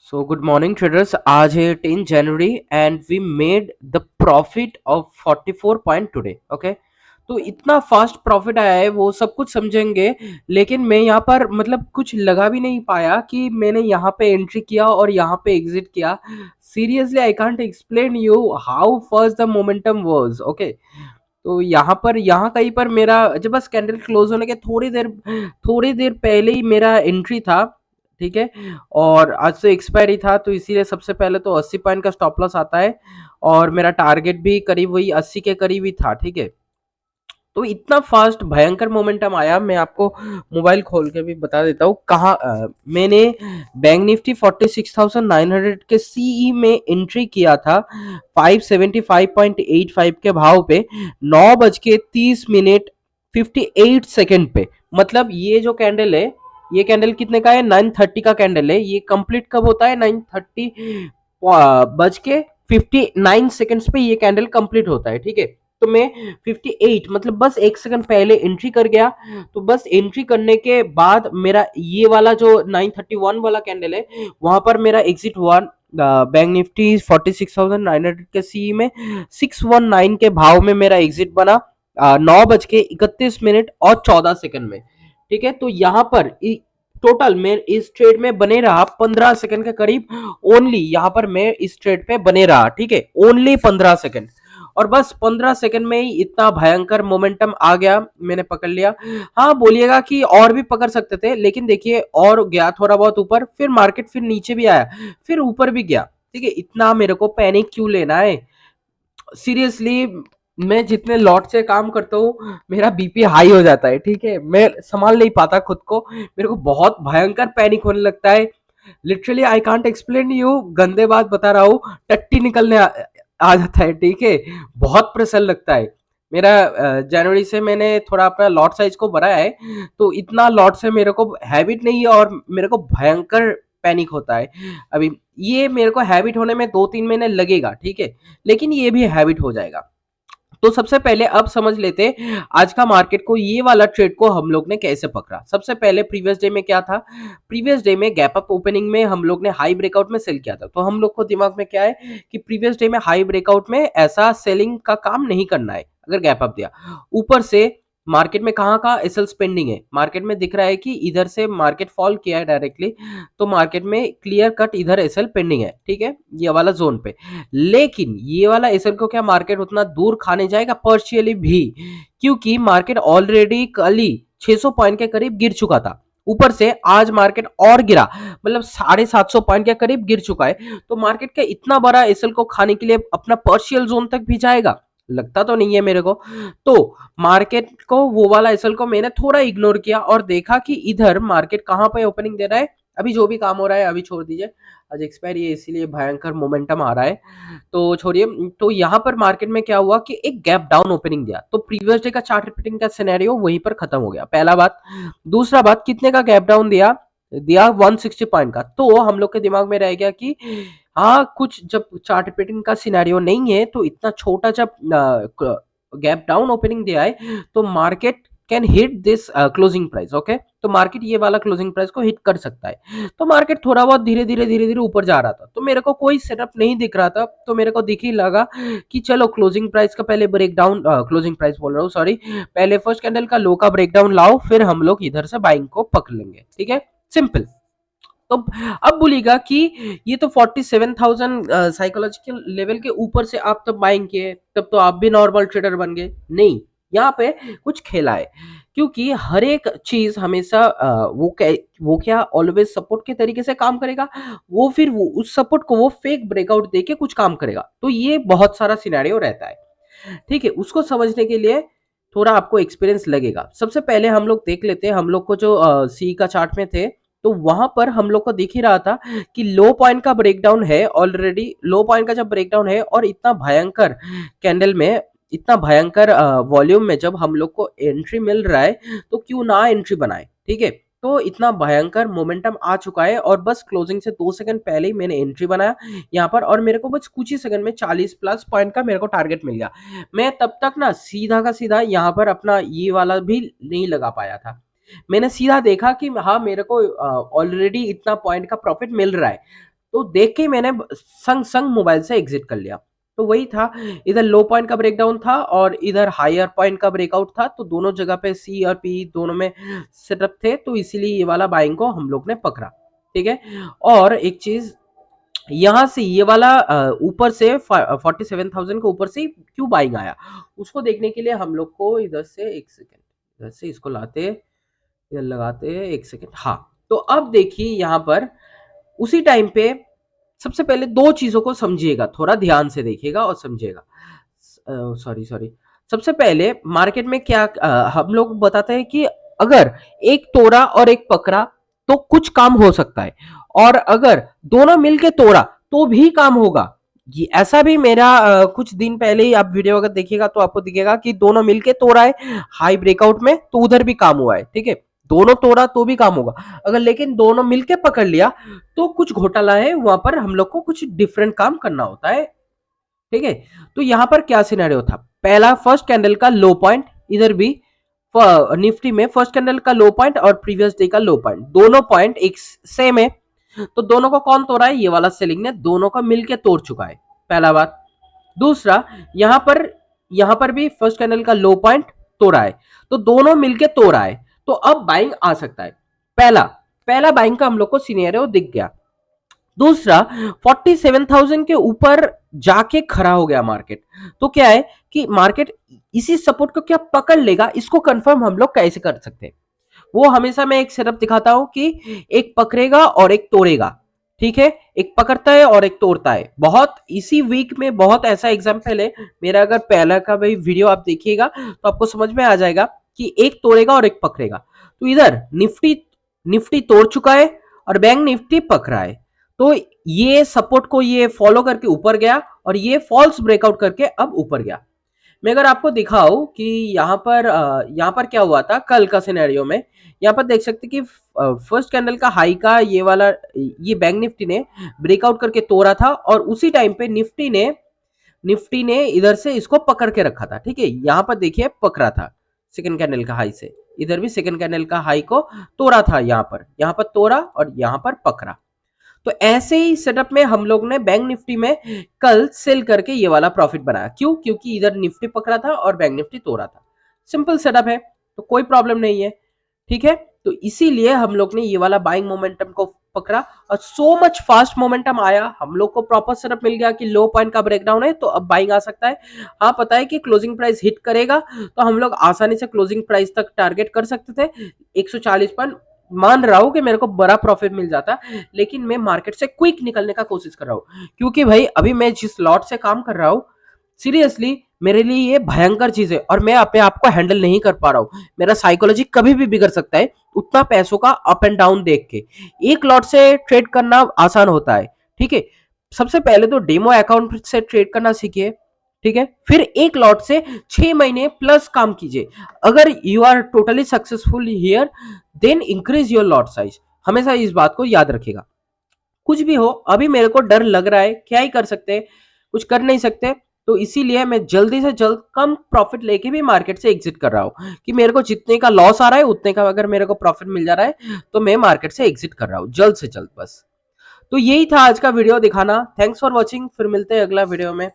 So good morning traders. आज है 10 जनवरी and we made the profit of 44 point today. Okay, तो इतना फास्ट प्रॉफिट आया है वो सब कुछ समझेंगे। लेकिन मैं यहाँ पर मतलब कुछ लगा भी नहीं पाया कि मैंने यहाँ पे एंट्री किया और यहाँ पे एग्जिट किया। Seriously I can't explain you how fast the momentum was. Okay, तो यहाँ कहीं पर मेरा जब बस कैंडल क्लोज होने के थोड़ी देर पहले ही मेरा एंट्री था। ठीक है, और आज से एक्सपायरी था तो इसीलिए सबसे पहले तो 80 पॉइंट का स्टॉप लॉस आता है और मेरा टारगेट भी करीब वही 80 के करीब ही था। ठीक है, तो इतना फास्ट भयंकर मोमेंटम आया। मैं आपको मोबाइल खोल के भी बता देता हूँ कहाँ मैंने बैंक निफ्टी 46,900 के सीई में एंट्री किया था 575.85 के भाव पे 9 बज के 30 मिनट 58 सेकेंड पे। मतलब ये जो कैंडल है, ये कैंडल कितने का है? 9:30 का कैंडल है। ये कंप्लीट कब होता है? 9:30 बज के 59 सेकेंड्स पे ये कैंडल कंप्लीट होता है। ठीक है, तो मैं 58 मतलब बस एक सेकंड पहले एंट्री कर गया। तो बस एंट्री करने के बाद मेरा ये वाला जो 931 वाला कैंडल है वहां पर मेरा एग्जिट हुआ। बैंक निफ्टी 46,900 के सी में 619 के भाव में मेरा एग्जिट बना 9 बज के 31 मिनट और 14 सेकंड में। ठीक है, तो यहाँ पर टोटल मैं इस ट्रेड में बने रहा 15 सेकंड के करीब। ओनली यहाँ पर मैं इस ट्रेड पे बने रहा। ठीक है, ओनली 15 सेकंड। और बस 15 सेकंड में ही इतना भयंकर मोमेंटम आ गया, मैंने पकड़ लिया। हाँ, बोलिएगा कि और भी पकड़ सकते थे, लेकिन देखिए और गया थोड़ा बहुत ऊपर, फिर मार्केट फिर नीचे भी आया, फिर ऊपर भी गया। ठीक है, इतना मेरे को पैनिक क्यों लेना है? सीरियसली मैं जितने लॉट से काम करता हूँ मेरा बीपी हाई हो जाता है। ठीक है, मैं संभाल नहीं पाता खुद को, मेरे को बहुत भयंकर पैनिक होने लगता है। Literally I can't explain you, गंदे बात बता रहा हूँ, टट्टी निकलने आ जाता है। ठीक है, बहुत प्रेशर लगता है मेरा। जनवरी से मैंने थोड़ा अपना लॉट साइज को बढ़ाया है, तो इतना लॉट से मेरे को हैबिट नहीं है और मेरे को भयंकर पैनिक होता है अभी। ये मेरे को हैबिट होने में 2-3 महीने लगेगा। ठीक है, लेकिन ये भी हैबिट हो जाएगा। तो सबसे पहले अब समझ लेते हैं आज का मार्केट को, ये वाला ट्रेड को हम लोग ने कैसे पकड़ा। सबसे पहले प्रीवियस डे में क्या था? प्रीवियस डे में गैप अप ओपनिंग में हम लोग ने हाई ब्रेकआउट में सेल किया था। तो हम लोग को दिमाग में क्या है कि प्रीवियस डे में हाई ब्रेकआउट में ऐसा सेलिंग का काम नहीं करना है। अगर गैप अप दिया ऊपर से, मार्केट में कहाँ का एसएल स्पेंडिंग है, मार्केट में दिख रहा है कि इधर से मार्केट फॉल किया है डायरेक्टली, तो मार्केट में क्लियर कट इधर एसएल पेंडिंग है। ठीक है, ये वाला जोन पे। लेकिन ये वाला एसएल को क्या मार्केट उतना दूर खाने जाएगा? पर्शियली भी, क्योंकि मार्केट ऑलरेडी कल ही 600 पॉइंट के करीब गिर चुका था। ऊपर से आज मार्केट और गिरा, मतलब 750 पॉइंट के करीब गिर चुका है। तो मार्केट का इतना बड़ा एसएल को खाने के लिए अपना पर्शियल जोन तक भी जाएगा? लगता तो नहीं है मेरे को। तो मार्केट को वो वाला एसएल को मैंने थोड़ा इग्नोर किया और देखा कि इधर मार्केट कहां पे ओपनिंग दे रहा है। अभी जो भी काम हो रहा है अभी छोड़ दीजिए, आज एक्सपायरी है इसीलिए भयंकर मोमेंटम आ रहा है, तो छोड़िए। तो यहाँ पर मार्केट में क्या हुआ कि एक गैप डाउन ओपनिंग दिया, तो प्रीवियस डे का चार्ट रिपीटिंग का सिनेरियो वहीं पर खत्म हो गया, पहला बात। दूसरा बात, कितने का गैप डाउन दिया? दिया 160 पॉइंट का। तो हम लोग के दिमाग में रह गया कि हाँ, कुछ जब चार्ट रिपीटिंग का सिनेरियो नहीं है तो इतना छोटा जब गैप डाउन ओपनिंग दिया है तो market can hit this closing price. Okay, तो मार्केट ये वाला क्लोजिंग प्राइस को हिट कर सकता है। तो मार्केट थोड़ा बहुत धीरे धीरे ऊपर जा रहा था, तो मेरे को कोई सेटअप नहीं दिख रहा था, तो मेरे को दिख ही लगा कि चलो क्लोजिंग प्राइस का पहले ब्रेक डाउन, क्लोजिंग प्राइस बोल रहा हूँ सॉरी, पहले फर्स्ट कैंडल का लो का ब्रेक डाउन लाओ, फिर हम लोग इधर से बाइंग को पकड़ लेंगे। ठीक है, सिंपल। तो अब बोलिएगा कि ये तो 47,000 साइकोलॉजिकल लेवल के ऊपर से आप तब बाइंग किए, तब तो आप भी नॉर्मल ट्रेडर बन गए। नहीं, यहाँ पे कुछ खेला है, क्योंकि हर एक चीज हमेशा वो क्या ऑलवेज सपोर्ट के तरीके से काम करेगा? वो फिर वो उस सपोर्ट को वो फेक ब्रेकआउट देके कुछ काम करेगा। तो ये बहुत सारा सिनेरियो रहता है। ठीक है, उसको समझने के लिए थोड़ा आपको एक्सपीरियंस लगेगा। सबसे पहले हम लोग देख लेते हैं, हम लोग को जो सी का चार्ट में थे, तो वहां पर हम लोग को दिख ही रहा था कि लो पॉइंट का ब्रेकडाउन है, ऑलरेडी लो पॉइंट का जब ब्रेकडाउन है और इतना भयंकर कैंडल में, इतना भयंकर वॉल्यूम में जब हम लोग को एंट्री मिल रहा है, तो क्यों ना एंट्री बनाए। ठीक है, तो इतना भयंकर मोमेंटम आ चुका है और बस क्लोजिंग से 2 सेकंड पहले ही मैंने एंट्री बनाया यहाँ पर, और मेरे को बस कुछ ही सेकंड में 40 प्लस पॉइंट का मेरे को टारगेट मिल गया। मैं तब तक ना सीधा का सीधा यहाँ पर अपना ये वाला भी नहीं लगा पाया था। मैंने सीधा देखा कि हाँ, मेरे को ऑलरेडी इतना पॉइंट का प्रॉफिट मिल रहा है, तो देख के मैंने संग संग मोबाइल से एग्जिट कर लिया। तो वही था, इधर लो पॉइंट का ब्रेकडाउन था और इधर हायर पॉइंट का ब्रेकआउट था, तो दोनों जगह पे सी और पी दोनों में सेटअप थे, तो इसीलिए ये वाला बाइंग को हम लोग ने पकड़ा। ठीक है, और एक चीज यहां से ये वाला ऊपर से 47,000 के ऊपर से क्यों बाइंग आया, उसको देखने के लिए हम लोग को इधर से एक सेकेंड, इधर से इसको लाते, इधर लगाते हैं एक सेकेंड। हाँ, तो अब देखिए यहाँ पर उसी टाइम पे सबसे पहले दो चीजों को समझिएगा, थोड़ा ध्यान से देखिएगा और समझिएगा। सॉरी सॉरी, सबसे पहले मार्केट में क्या हम लोग बताते हैं कि अगर एक तोड़ा और एक पकड़ा तो कुछ काम हो सकता है, और अगर दोनों मिलके तोड़ा तो भी काम होगा। ये ऐसा भी मेरा कुछ दिन पहले ही आप वीडियो अगर देखिएगा तो आपको दिखेगा कि दोनों मिलके तोड़ा है हाई ब्रेकआउट में, तो उधर भी काम हुआ है। ठीक है, दोनों तोड़ा तो भी काम होगा, अगर लेकिन दोनों मिलके पकड़ लिया तो कुछ घोटाला है, वहां पर हम लोग को कुछ डिफरेंट काम करना होता है। ठीक है, तो यहां पर क्या सिनेरियो था, पहला फर्स्ट कैंडल का लो पॉइंट, इधर भी निफ्टी में फर्स्ट कैंडल का लो पॉइंट और प्रीवियस डे का लो पॉइंट, दोनों पॉइंट एक सेम है, तो दोनों को कौन तोड़ा है, ये वाला सेलिंग ने दोनों को मिलके तोड़ चुका है, पहला बात। दूसरा, यहां पर भी फर्स्ट कैंडल का लो पॉइंट तोड़ा है, तो दोनों मिलके तोड़ा है, तो अब बाइंग आ सकता है। पहला पहला बाइंग का हम लोग को सिनेरियो दिख गया। दूसरा, 47,000 के ऊपर जाके खड़ा हो गया मार्केट, तो क्या है कि मार्केट इसी सपोर्ट को क्या पकड़ लेगा, इसको कंफर्म हम लोग कैसे कर सकते हैं। वो हमेशा मैं एक सेटअप दिखाता हूं कि एक पकड़ेगा और एक तोड़ेगा। ठीक है, एक पकड़ता है और एक तोड़ता है। बहुत इसी वीक में बहुत ऐसा एग्जांपल है मेरा, अगर पहला का भाई वीडियो आप देखिएगा तो आपको समझ में आ जाएगा कि एक तोड़ेगा और एक पकड़ेगा। तो इधर निफ्टी निफ्टी तोड़ चुका है और बैंक निफ्टी पकड़ा है, तो ये सपोर्ट को ये फॉलो करके ऊपर गया और ये फॉल्स ब्रेकआउट करके अब ऊपर गया। मैं अगर आपको दिखाऊं कि यहाँ पर क्या हुआ था कल का सिनेरियो में, यहाँ पर देख सकते कि फर्स्ट कैंडल का हाई का ये वाला, ये बैंक निफ्टी ने ब्रेकआउट करके तोड़ा था, और उसी टाइम पे निफ्टी ने इधर से इसको पकड़ के रखा था। ठीक है, यहाँ पर देखिए पकड़ा था सेकंड कैंडल का हाई से, इधर भी सेकंड कैंडल का हाई को तोड़ा था, यहाँ पर तोड़ा और यहाँ पर पकड़ा। तो ऐसे ही सेटअप में हम लोग ने बैंक निफ्टी में कल सेल करके ये वाला प्रॉफिट बनाया। क्यों? क्योंकि इधर निफ्टी पकड़ा था और बैंक निफ्टी तोड़ा था। सिंपल सेटअप है, तो कोई प्रॉब्लम नहीं है। ठीक है, तो इसीलिए हम लोग ने ये वाला बाइंग मोमेंटम को पकड़ा और सो मच फास्ट मोमेंटम आया, हम लोग को प्रॉपर सेटअप मिल गया कि लो पॉइंट का ब्रेकडाउन है तो अब बाइंग आ सकता है। हाँ, पता है कि क्लोजिंग प्राइस हिट करेगा तो हम लोग आसानी से क्लोजिंग प्राइस तक टारगेट कर सकते थे 140 पर। मान रहा हूं कि मेरे को बड़ा प्रॉफिट मिल जाता, लेकिन मैं मार्केट से क्विक निकलने का कोशिश कर रहा हूं, क्योंकि भाई अभी मैं जिस लॉट से काम कर रहा हूं सीरियसली मेरे लिए ये भयंकर चीज है और मैं अपने आप को हैंडल नहीं कर पा रहा हूं। मेरा साइकोलॉजी कभी भी बिगड़ सकता है उतना पैसों का अप एंड डाउन देख के। एक लॉट से ट्रेड करना आसान होता है। ठीक है, सबसे पहले तो डेमो अकाउंट से ट्रेड करना सीखिए। ठीक है, फिर एक लॉट से 6 महीने प्लस काम कीजिए। अगर you are totally successful here then increase your lot size. हमेशा इस बात को याद रखिएगा। कुछ भी हो, अभी मेरे को डर लग रहा है, क्या ही कर सकते हैं, कुछ कर नहीं सकते, तो इसीलिए मैं जल्दी से जल्द कम प्रॉफिट लेके भी मार्केट से एग्जिट कर रहा हूँ कि मेरे को जितने का लॉस आ रहा है उतने का अगर मेरे को प्रॉफिट मिल जा रहा है तो मैं मार्केट से एग्जिट कर रहा हूँ जल्द से जल्द। बस तो यही था आज का वीडियो दिखाना। थैंक्स फॉर वॉचिंग, फिर मिलते हैं अगला वीडियो में।